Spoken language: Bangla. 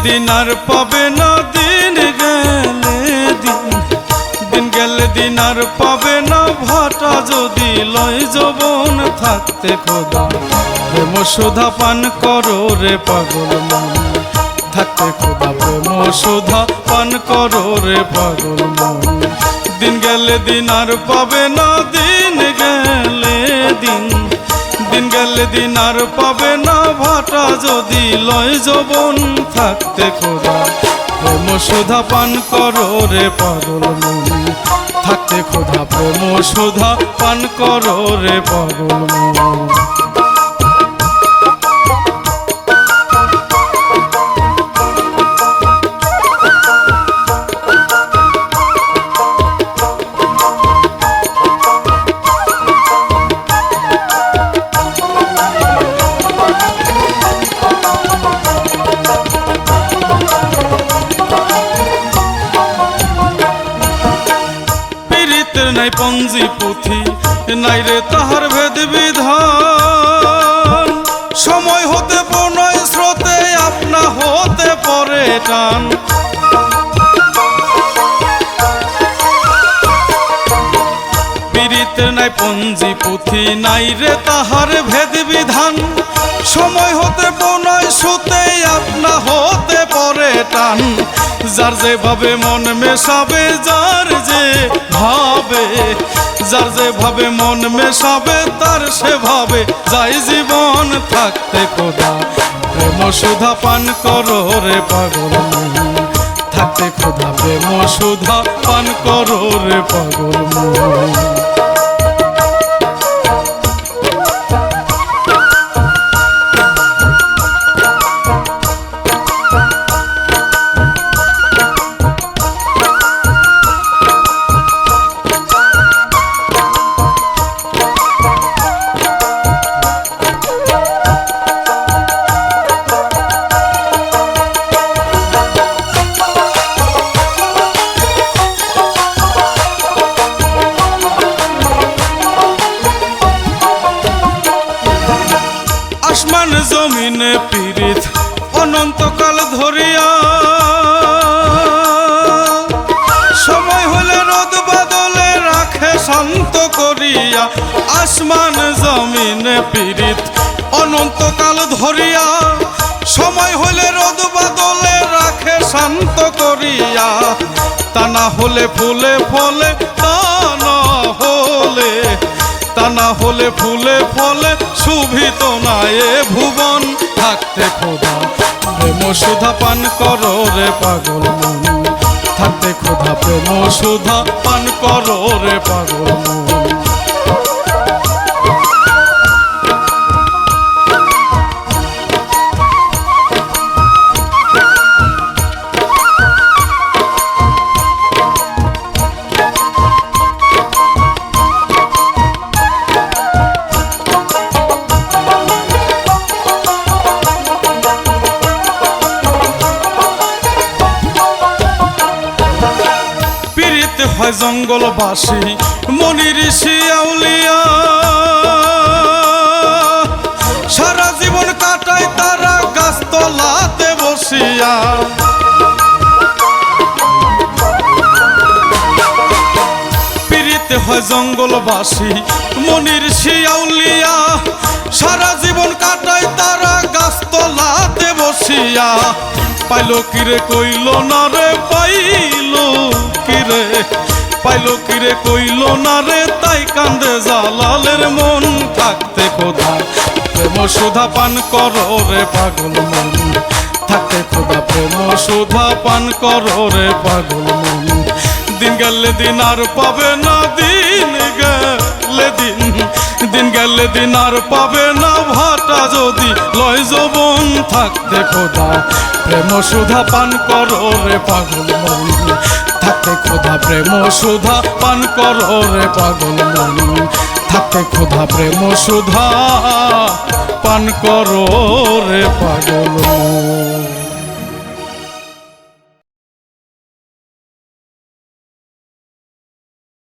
দিন আর পাবে না, দিন গেলে দিন, দিন গেলে দিন আর পাবে না। ভাটা যদি লয় যৌবন থাকতে খোদা প্রেম সুধা পান করো রে পাগল মন, থাকতে খোদা প্রেম সুধা পান করো রে পাগল মন। দিন গেলে দিন আর পাবে না, দিন গেলে দিন, দিন গেলে দিন আর পাবে না। ভাটা যদি লয় যৌবন থাকতে খোদা প্রেম সুধা পান করো রে পাগল মন, থাকতে খোদা প্রেম সুধা পান করো রে পাগল মন। নাই পঞ্জি পুঁথি নাই রে তাহার ভেদ বিধান, সময় হতে প্রণয় স্রোতে আপনা হতে পরে টান। পীড়িতের নাই পঞ্জি পুঁথি নাই রে তাহার ভেদ বিধান, সময় হতে প্রণয় স্রোতে আপনা হতে পরে টান। যার যেভাবে মন মেশাবে, যার যে ভাবে, যার যেভাবে মন মেশাবে তার সেভাবে যাই জীবন থাকতে খোদা প্রেম সুধা পান করো রে পাগল মন, থাকতে খোদা প্রেম সুধা পান করো রে পাগল মন। আসমান জমিনে পীড়িত অনন্তকাল ধরিয়া, সময় হলে রোদ বাদলে রাখে শান্ত করিয়া। আসমান জমিনে পীড়িত অনন্তকাল ধরিয়া, সময় হলে রোদ বাদলে রাখে শান্ত করিয়া। তা না হলে ফুলে ফলে, তা না হলে, তা না হলে ফুলে ফলে শুভিত না এ ভুবন। থাকতে খোদা প্রেম সুধা পান করো রে পাগল মন, থাকতে খোদা প্রেম সুধা পান করো রে পাগল মন। হয় জঙ্গলবাসী মনি ঋষি আউলিয়া, সারা জীবন কাটায় তারা গাছতলাতে বসিয়া। পীড়িতে হয় জঙ্গলবাসী মনি ঋষি আউলিয়া, সারা জীবন কাটায় তারা গাছতলাতে বসিয়া। পাইল কিরে কইল না রে, পাইল কিরে, পাইল কিরে কইল না রে, তাই কান্দে জালালের মন। থাকতে খোদা প্রেম সুধা পান করো রে পাগল মন, থাকতে খোদা প্রেম সুধা পান করো রে পাগল মন। দিন গেলে দিন আর পাবে না, দিন গেলে দিন, দিন গেলে দিন আর পাবে না। ভাটা যদি লয় যৌবন থাকতে খোদা প্রেম সুধা পান করো রে পাগল মন, থাকতে খোদা প্রেম সুধা পান করো রে পাগল মন, থাকতে খোদা প্রেম সুধা পান করো রে পাগল মন।